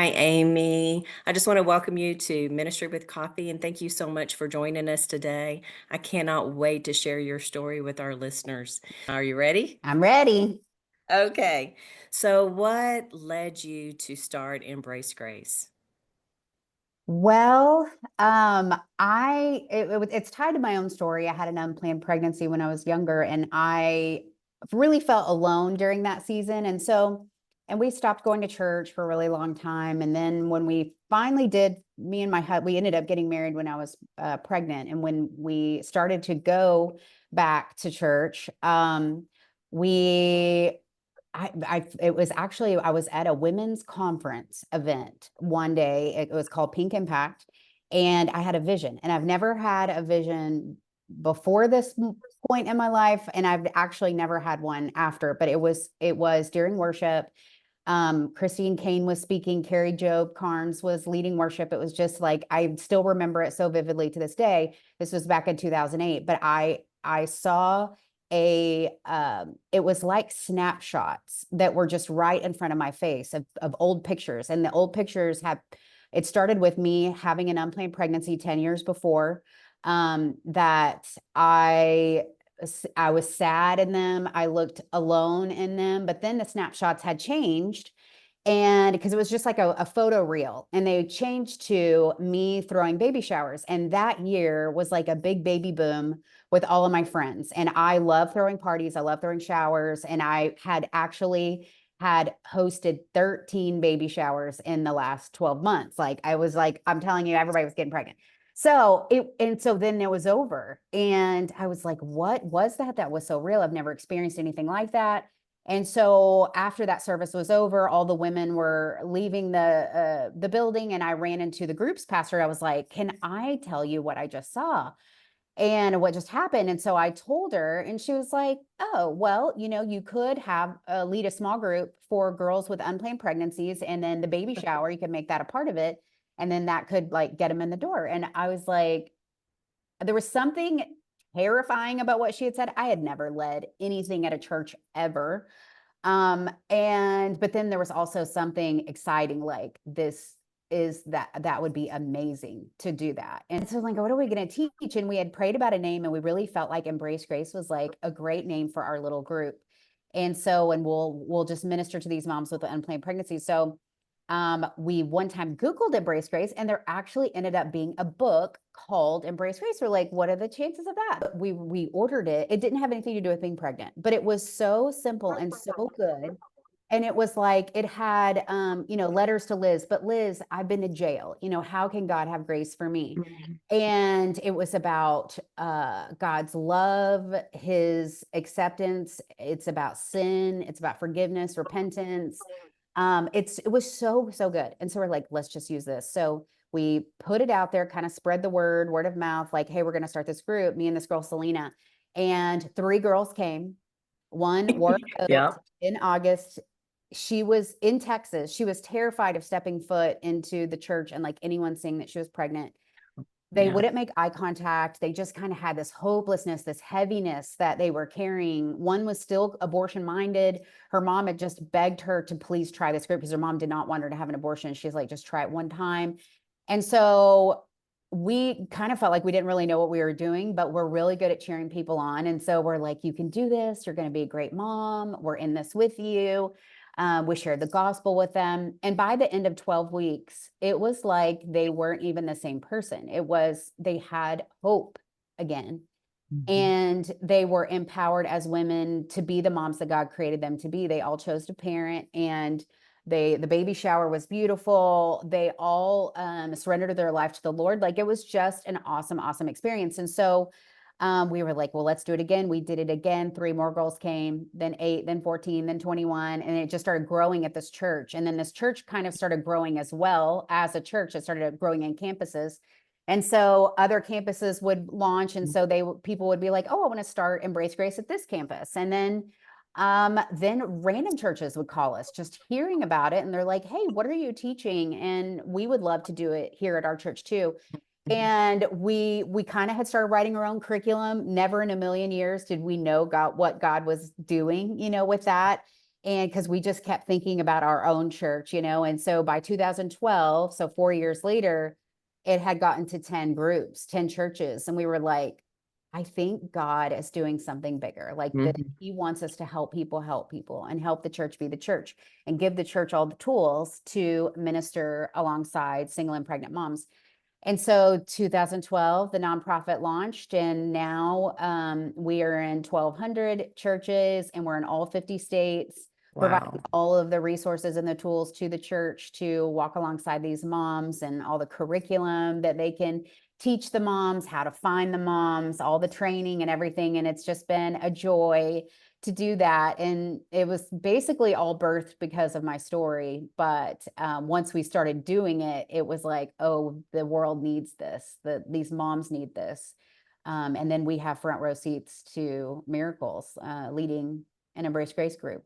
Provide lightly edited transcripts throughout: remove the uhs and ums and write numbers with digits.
Hi, Amy. I just want to welcome you to Ministry with Coffee and thank you so much for joining us today. I cannot wait to share your story with our listeners. Are you ready? I'm ready. Okay. So, what led you to start Embrace Grace? Well, it's tied to my own story. I had an unplanned pregnancy when I was younger, and I really felt alone during that season. And we stopped going to church for a really long time. And then when we finally did, me and my husband, we ended up getting married when I was pregnant. And when we started to go back to church, we it was actually, I was at a women's conference event one day. It was called Pink Impact. And I had a vision, and I've never had a vision before this point in my life. And I've actually never had one after, but it was during worship. Christine Kane was speaking. Carrie Job Carnes was leading worship. It was just like, I still remember it so vividly to this day. This was back in 2008, but I saw it was like snapshots that were just right in front of my face of old pictures. And the old pictures it started with me having an unplanned pregnancy 10 years before, that I was sad in them. I looked alone in them, but then the snapshots had changed. And because it was just like a photo reel, and they changed to me throwing baby showers. And that year was like a big baby boom with all of my friends. And I love throwing parties. I love throwing showers. And I had actually had hosted 13 baby showers in the last 12 months. Like, I was like, I'm telling you, everybody was getting pregnant. So then it was over. And I was like, what was that? That was so real. I've never experienced anything like that. And so after that service was over, all the women were leaving the building, and I ran into the group's pastor. I was like, "Can I tell you what I just saw and what just happened?" And so I told her, and she was like, "Oh, well, you could have lead a small group for girls with unplanned pregnancies, and then the baby shower, you could make that a part of it, and then that could like get them in the door." And I was like, there was something terrifying about what she had said. I had never led anything at a church ever. But then there was also something exciting, like, that would be amazing to do that. And so, like, what are we going to teach? And we had prayed about a name, and we really felt like Embrace Grace was like a great name for our little group. And we'll just minister to these moms with the unplanned pregnancy. So we one time Googled Embrace Grace, and there actually ended up being a book called Embrace Grace. We're like, what are the chances of that? But we ordered it. It didn't have anything to do with being pregnant, but it was so simple and so good. And it was like, it had letters to Liz, but Liz, I've been to jail. How can God have grace for me? And it was about God's love, his acceptance. It's about sin, it's about forgiveness, repentance. It was so, so good. And so we're like, let's just use this. So we put it out there, kind of spread the word of mouth, like, hey, we're going to start this group, me and this girl, Selena. And three girls came. One wore a Yeah. coat in August. She was in Texas. She was terrified of stepping foot into the church and like anyone seeing that she was pregnant. They Yeah. wouldn't make eye contact. They just kind of had this hopelessness, this heaviness that they were carrying. One was still abortion minded. Her mom had just begged her to please try this group because her mom did not want her to have an abortion. She's like, just try it one time. And so we kind of felt like we didn't really know what we were doing, but we're really good at cheering people on. And so we're like, you can do this. You're going to be a great mom. We're in this with you. We shared the gospel with them. And by the end of 12 weeks, it was like they weren't even the same person. They had hope again. Mhm. And they were empowered as women to be the moms that God created them to be. They all chose to parent, and the baby shower was beautiful. They all surrendered their life to the Lord. Like, it was just an awesome, awesome experience. And so we were like, well, let's do it again. We did it again. Three more girls came, then 8, then 14, then 21. And it just started growing at this church. And then this church kind of started growing as well as a church. It started growing in campuses. And so other campuses would launch. And so people would be like, oh, I want to start Embrace Grace at this campus. And then random churches would call us just hearing about it. And they're like, hey, what are you teaching? And we would love to do it here at our church too. And we kind of had started writing our own curriculum. Never in a million years did we know what God was doing, with that. And because we just kept thinking about our own church, you know, and so by 2012, so 4 years later, it had gotten to 10 groups, 10 churches. And we were like, I think God is doing something bigger, like that Mhm. he wants us to help people and help the church be the church and give the church all the tools to minister alongside single and pregnant moms. And so 2012, the nonprofit launched, and now we are in 1,200 churches, and we're in all 50 states, providing Wow. all of the resources and the tools to the church to walk alongside these moms and all the curriculum that they can teach the moms, how to find the moms, all the training and everything. And it's just been a joy to do that. And it was basically all birthed because of my story. But once we started doing it, it was like, oh, the world needs this. These moms need this. And then we have front row seats to miracles, leading an Embrace Grace group.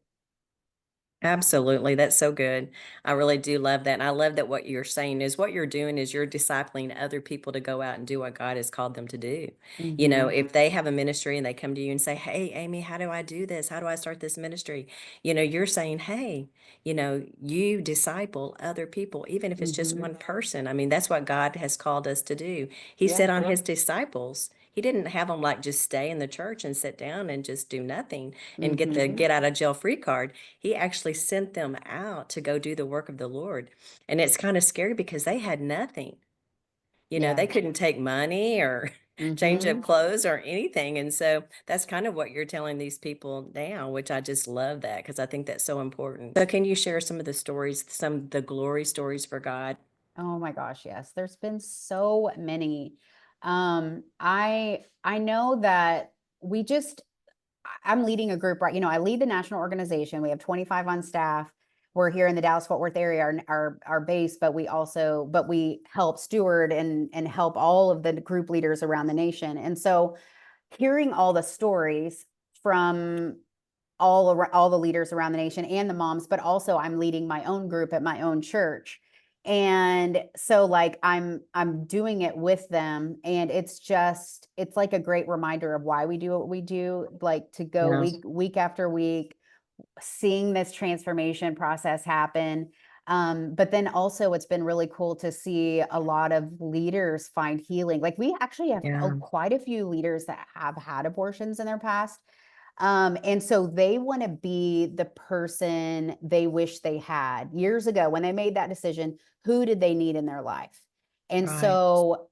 Absolutely, that's so good. I really do love that, and I love that what you're saying is what you're doing is you're discipling other people to go out and do what God has called them to do. You know, Hmm. if they have a ministry and they come to you and say, "Hey, Amy, how do I do this? How do I start this ministry?" You know, you're saying, "Hey, you know, you disciple other people, even if it's just Hmm. one person." I mean, that's what God has called us to do. He Yeah. said on his disciples, he didn't have them like just stay in the church and sit down and just do nothing and get the Hmm. get out of jail free card. He actually sent them out to go do the work of the Lord. And it's kind of scary because they had nothing. You know, Yeah. they couldn't take money or change Hmm. of clothes or anything. And so that's kind of what you're telling these people now, which I just love that because I think that's so important. So can you share some of the stories, some of the glory stories for God? Oh my gosh, yes. There's been so many. I know that we just I'm leading a group, right? You know, I lead the national organization. We have 25 on staff. We're here in the Dallas Fort Worth area, our base, but we help steward and help all of the group leaders around the nation. And so hearing all the stories from all the leaders around the nation and the moms, but also I'm leading my own group at my own church. And so like I'm doing it with them, and it's like a great reminder of why we do what we do, like to go Yeah. week after week, seeing this transformation process happen. But then also it's been really cool to see a lot of leaders find healing. Like we actually have Yeah. quite a few leaders that have had abortions in their past, and so they want to be the person they wish they had years ago when they made that decision. Who did they need in their life? And Right. so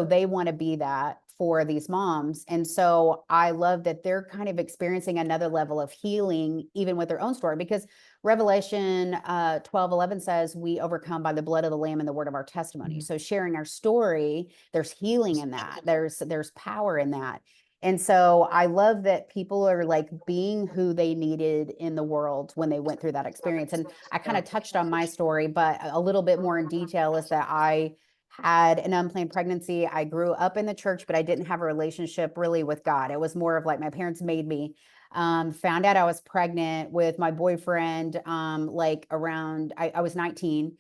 they want to be that for these moms. And so I love that they're kind of experiencing another level of healing, even with their own story, because Revelation 12:11 says we overcome by the blood of the Lamb and the word of our testimony. Mhm. So sharing our story, there's healing in that. There's power in that. And so I love that people are like being who they needed in the world when they went through that experience. And I kind of touched on my story, but a little bit more in detail is that I had an unplanned pregnancy. I grew up in the church, but I didn't have a relationship really with God. It was more of like my parents made me. Found out I was pregnant with my boyfriend, like around, I was 19,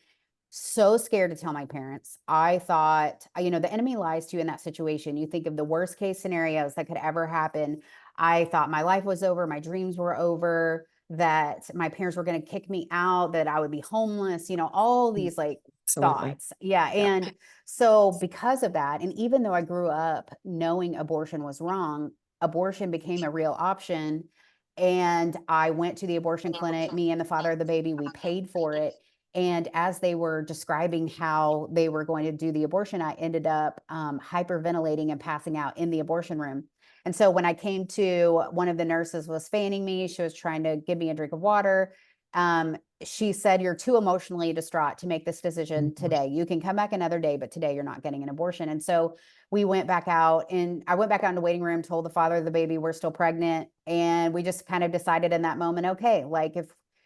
so scared to tell my parents. I thought, you know, the enemy lies to you in that situation. You think of the worst case scenarios that could ever happen. I thought my life was over, my dreams were over, that my parents were going to kick me out, that I would be homeless, you know, all these like Absolutely. thoughts. Yeah. Yeah. And so because of that, and even though I grew up knowing abortion was wrong, abortion became a real option. And I went to the abortion clinic, me and the father of the baby, we paid for it. And as they were describing how they were going to do the abortion, I ended up hyperventilating and passing out in the abortion room. And so when I came to, one of the nurses was fanning me. She was trying to give me a drink of water. She said, "You're too emotionally distraught to make this decision Mhm. today. You can come back another day, but today you're not getting an abortion." And so we went back out, and I went back out in the waiting room, told the father of the baby we're still pregnant. And we just kind of decided in that moment, okay, like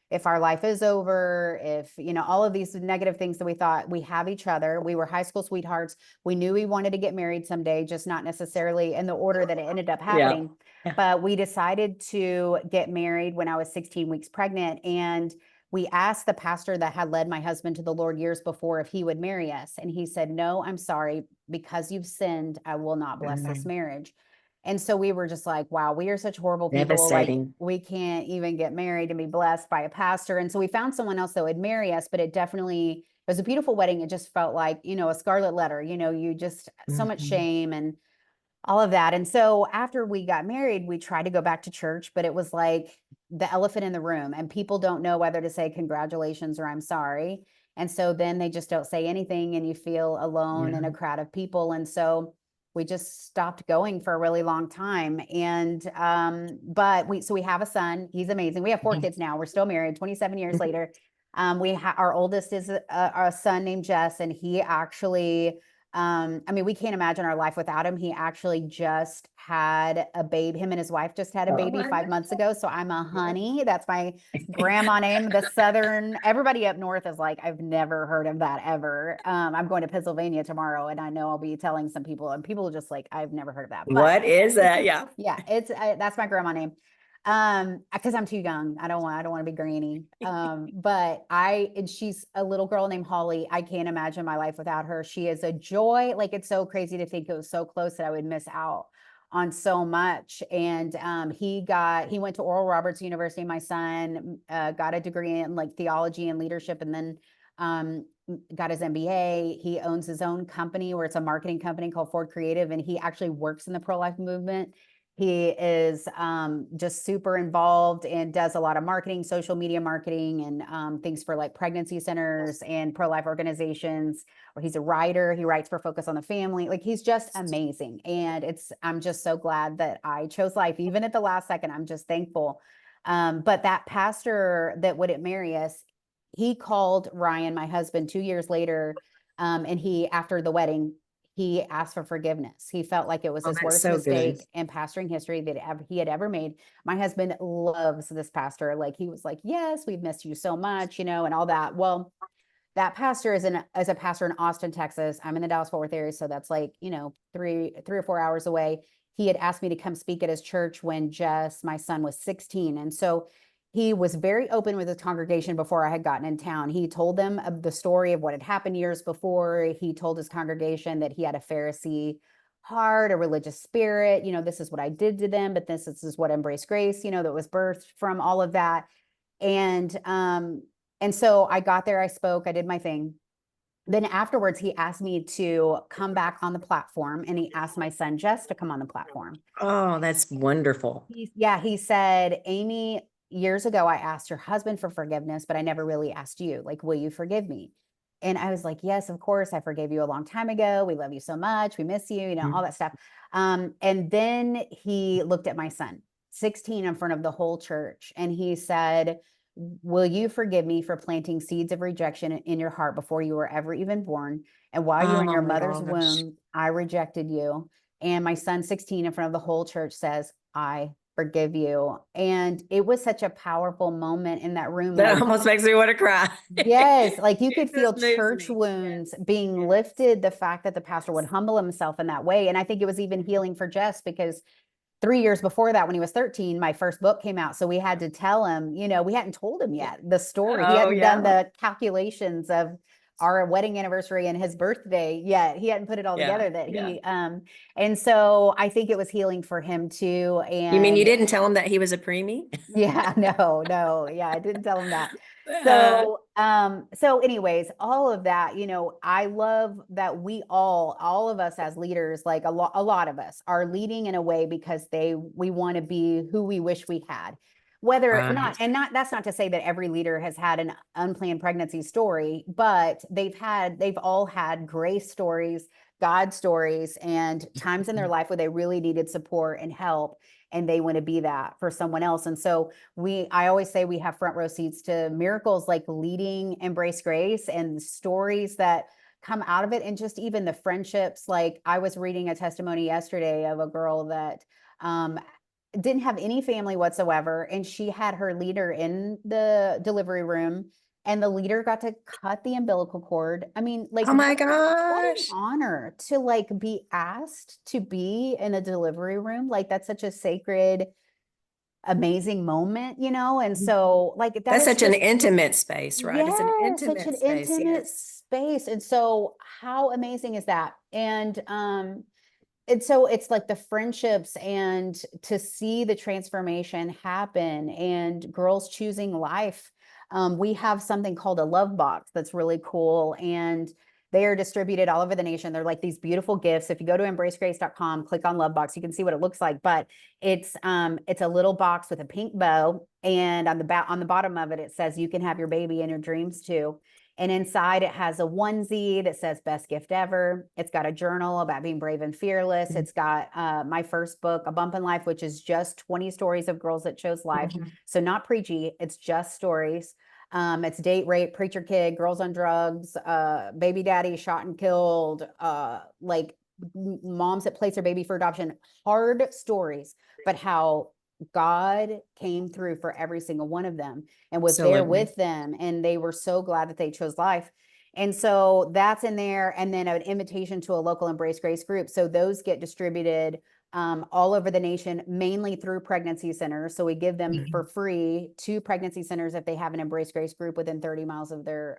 if our life is over, if, you know, all of these negative things that we thought, we have each other. We were high school sweethearts. We knew we wanted to get married someday, just not necessarily in the order that it ended up Yeah. happening. Yeah. But we decided to get married when I was 16 weeks pregnant. And we asked the pastor that had led my husband to the Lord years before if he would marry us. And he said, "No, I'm sorry. Because you've sinned, I will not bless this Mhm. marriage." And so we were just like, wow, we are such horrible people. Like, Devastating. we can't even get married and be blessed by a pastor. And so we found someone else that would marry us, but it was a beautiful wedding. It just felt like, a scarlet letter, you just so much Mhm. shame and all of that. And so after we got married, we tried to go back to church, but it was like the elephant in the room, and people don't know whether to say congratulations or I'm sorry. And so then they just don't say anything, and you feel alone in Yeah. a crowd of people. And so we just stopped going for a really long time. And but we have a son. He's amazing. We have 4 Mhm. kids now. We're still married 27 years later. Our oldest is a son named Jess, and he actually I mean, we can't imagine our life without him. He actually just had a baby. Him and his wife just had a Oh baby my 5 months ago. So I'm a God. honey. That's my grandma name. The Southern, everybody up north is like, I've never heard of that ever. I'm going to Pennsylvania tomorrow, and I know I'll be telling some people, and people are just like, I've never heard of that. But What is that? Yeah. yeah, that's my grandma name. Because I'm too young. I don't want to be granny. And she's a little girl named Holly. I can't imagine my life without her. She is a joy. Like, it's so crazy to think it was so close that I would miss out on so much. And he went to Oral Roberts University. My son got a degree in like theology and leadership, and then got his MBA. He owns his own company where it's a marketing company called Ford Creative, and he actually works in the pro-life movement. He is just super involved and does a lot of marketing, social media marketing, and things for like pregnancy centers and pro-life organizations. Or he's a writer. He writes for Focus on the Family. Like, he's just amazing. And I'm just so glad that I chose life, even at the last second. I'm just thankful. But that pastor that wouldn't marry us, he called Ryan, my husband, 2 years later. And after the wedding, he asked for forgiveness. He felt like it was Oh, his that's worst so good. mistake in pastoring history that he had ever made. My husband loves this pastor. Like, he was like, yes, we've missed you so much, and all that. Well, that pastor is a pastor in Austin, Texas. I'm in the Dallas Fort Worth area, so that's like, 3 or 4 hours away. He had asked me to come speak at his church when my son, was 16. And so he was very open with his congregation before I had gotten in town. He told them of the story of what had happened years before. He told his congregation that he had a Pharisee heart, a religious spirit. This is what I did to them, but this is what Embrace Grace, that was birthed from all of that. And so I got there, I spoke, I did my thing. Then afterwards, he asked me to come back on the platform, and he asked my son, Jess, to come on the platform. Oh, that's wonderful. He said, Amy, years ago, I asked your husband for forgiveness, but I never really asked you, like, will you forgive me? And I was like, yes, of course. I forgave you a long time ago. We love you so much. We miss you, all Mhm. that stuff. And then he looked at my son, 16, in front of the whole church. And he said, will you forgive me for planting seeds of rejection in your heart before you were ever even born? And while you were in Oh your my mother's gosh. womb, I rejected you. And my son, 16, in front of the whole church, says, I forgive you. And it was such a powerful moment in that room. That Like, almost makes me want to cry. yes, like, you It could feel just moves church me. Yes. wounds being Yes. lifted, the fact that the pastor would Yes. humble himself in that way. And I think it was even healing for Jess, because 3 years before that, when he was 13, my first book came out. So we had to tell him, we hadn't told him Yeah. yet the story. He Oh hadn't done yeah. the calculations of our wedding anniversary and his birthday yet. He hadn't put it all Yeah. together that Yeah. and so I think it was healing for him too. You mean you And didn't tell him that he was a preemie? yeah, no, no, yeah, I didn't tell him that. Uh, So anyways, all of that, I love that all of us as leaders, like a lot of us are leading in a way because we want to be who we wish we had. Whether not, right. and not, that's not to say that every leader has had an unplanned pregnancy story, but they've all had grace stories, God stories, and times in their life where they really needed support and help, and they want to be that for someone else. And so I always say we have front row seats to miracles like leading Embrace Grace, and stories that come out of it, and just even the friendships. Like, I was reading a testimony yesterday of a girl that didn't have any family whatsoever, and she had her leader in the delivery room, and the leader got to cut the umbilical cord. I mean, like, Oh my what an gosh. honor to like be asked to be in a delivery room. Like, that's such a sacred, amazing moment, and Mhm. so like that That's is such an just, intimate space, right? It's an yes, such intimate an space. intimate Yes. space. And so how amazing is that? And so it's like the friendships and to see the transformation happen and girls choosing life. We have something called a love box that's really cool, and they are distributed all over the nation. They're like these beautiful gifts. If you go to embracegrace.com, click on love box, you can see what it looks like. But it's a little box with a pink bow, and on the bottom of it, it says you can have your baby in your dreams too. And inside it has a onesie that says best gift ever. It's got a journal about being brave and fearless. Mhm. It's got my first book, A Bump in Life, which is just 20 stories of girls that chose life. Mhm. So not preachy, it's just stories. It's date rape, preacher kid, girls on drugs, baby daddy shot and killed, like moms that place their baby for adoption, hard stories, but how God came through for every single one of them and was there Absolutely. with them. And they were so glad that they chose life. And so that's in there. And then an invitation to a local Embrace Grace group. So those get distributed all over the nation, mainly through pregnancy centers. So we give them for Mhm. free to pregnancy centers if they have an Embrace Grace group within 30 miles of their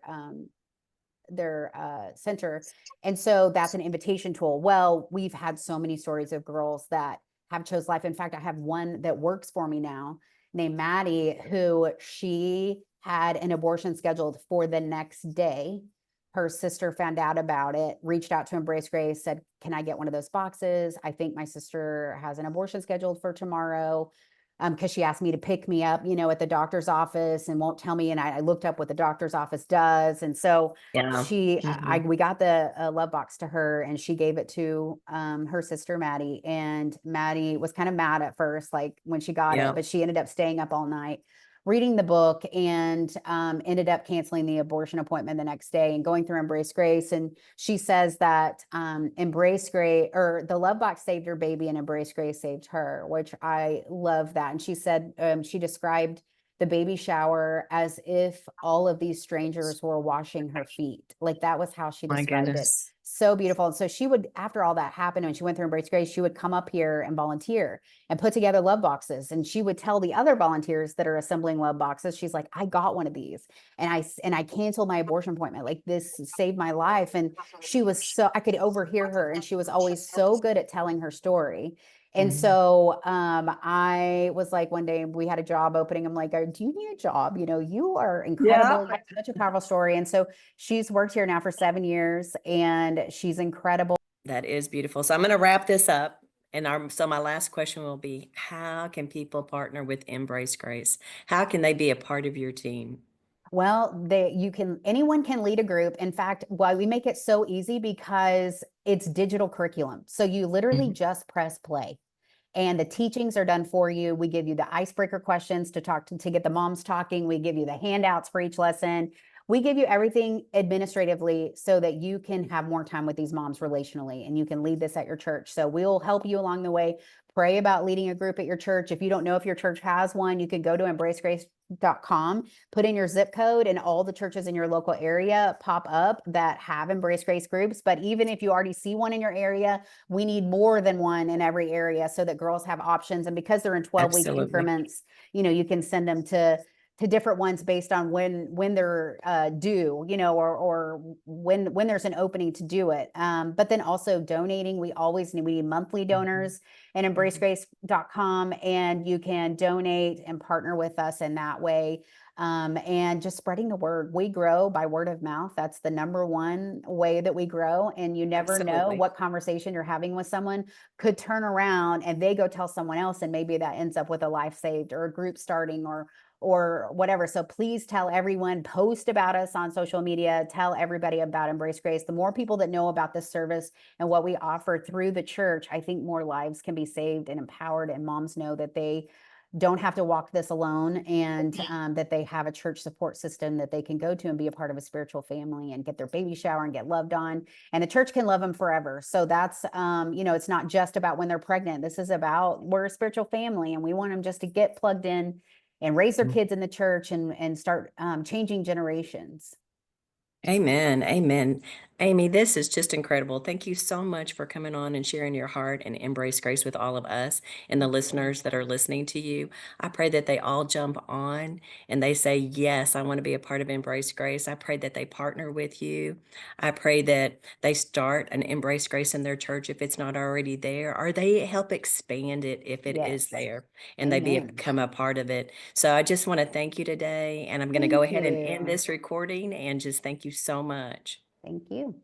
center. And so that's an invitation tool. Well, we've had so many stories of girls that have chose life. In fact, I have one that works for me now named Maddie, who she had an abortion scheduled for the next day. Her sister found out about it, reached out to Embrace Grace, said, can I get one of those boxes? I think my sister has an abortion scheduled for tomorrow. Because she asked me to pick me up, at the doctor's office and won't tell me. And I looked up what the doctor's office does. And so Yeah. Mhm. we got the love box to her, and she gave it to her sister Maddie. And Maddie was kind of mad at first, like when she got it, Yeah. but she ended up staying up all night reading the book, and ended up canceling the abortion appointment the next day and going through Embrace Grace. And she says that Embrace Grace, or the love box, saved her baby and Embrace Grace saved her, which I love that. And she said she described the baby shower as if all of these strangers were washing her feet. Like that was how she My described it. goodness. So beautiful. And so she would, after all that happened, when she went through Embrace Grace, she would come up here and volunteer and put together love boxes. And she would tell the other volunteers that are assembling love boxes, she's like, I got one of these, and I canceled my abortion appointment. Like this saved my life. And she was so, I could overhear her, and she was always so good at telling her story. And Mhm. so I was like, one day we had a job opening. I'm like, do you need a job? You are Yeah. incredible. You have such a powerful story. And so she's worked here now for 7 years, and she's incredible. That is beautiful. So I'm going to wrap this up. And my last question will be, how can people partner with Embrace Grace? How can they be a part of your team? Well, anyone can lead a group. In fact, why we make it so easy, because it's digital curriculum. So you literally Mhm. just press play, and the teachings are done for you. We give you the icebreaker questions to get the moms talking. We give you the handouts for each lesson. We give you everything administratively so that you can have more time with these moms relationally, and you can lead this at your church. So we'll help you along the way. Pray about leading a group at your church. If you don't know if your church has one, you can go to embracegrace.com, put in your zip code, and all the churches in your local area pop up that have Embrace Grace groups. But even if you already see one in your area, we need more than one in every area so that girls have options. And because they're in 12-week Absolutely. increments, you can send them to different ones based on when they're due, or when there's an opening to do it. But then also donating, we need monthly Mhm. donors and Mhm. embracegrace.com, and you can donate and partner with us in that way. And just spreading the word. We grow by word of mouth. That's the number one way that we grow. And you never know Absolutely. what conversation you're having with someone could turn around and they go tell someone else, and maybe that ends up with a life saved or a group starting or whatever. So please tell everyone, post about us on social media, tell everybody about Embrace Grace. The more people that know about this service and what we offer through the church, I think more lives can be saved and empowered, and moms know that they don't have to walk this alone, and that they have a church support system that they can go to and be a part of a spiritual family and get their baby shower and get loved on, and the church can love them forever. So that's it's not just about when they're pregnant. This is about, we're a spiritual family, and we want them just to get plugged in and raise their Mm. kids in the church and start changing generations. Amen. Amen. Amy, this is just incredible. Thank you so much for coming on and sharing your heart and Embrace Grace with all of us and the Thank you. listeners that are listening to you. I pray that they all jump on and they say, yes, I want to be a part of Embrace Grace. I pray that they partner with you. I pray that they start an Embrace Grace in their church if it's not already there, or they help expand it if it is Yes. there and they Amen. become a part of it. So I just want to thank you today. And I'm going to go Thank ahead and end you. this recording and just thank you so much. Thank you.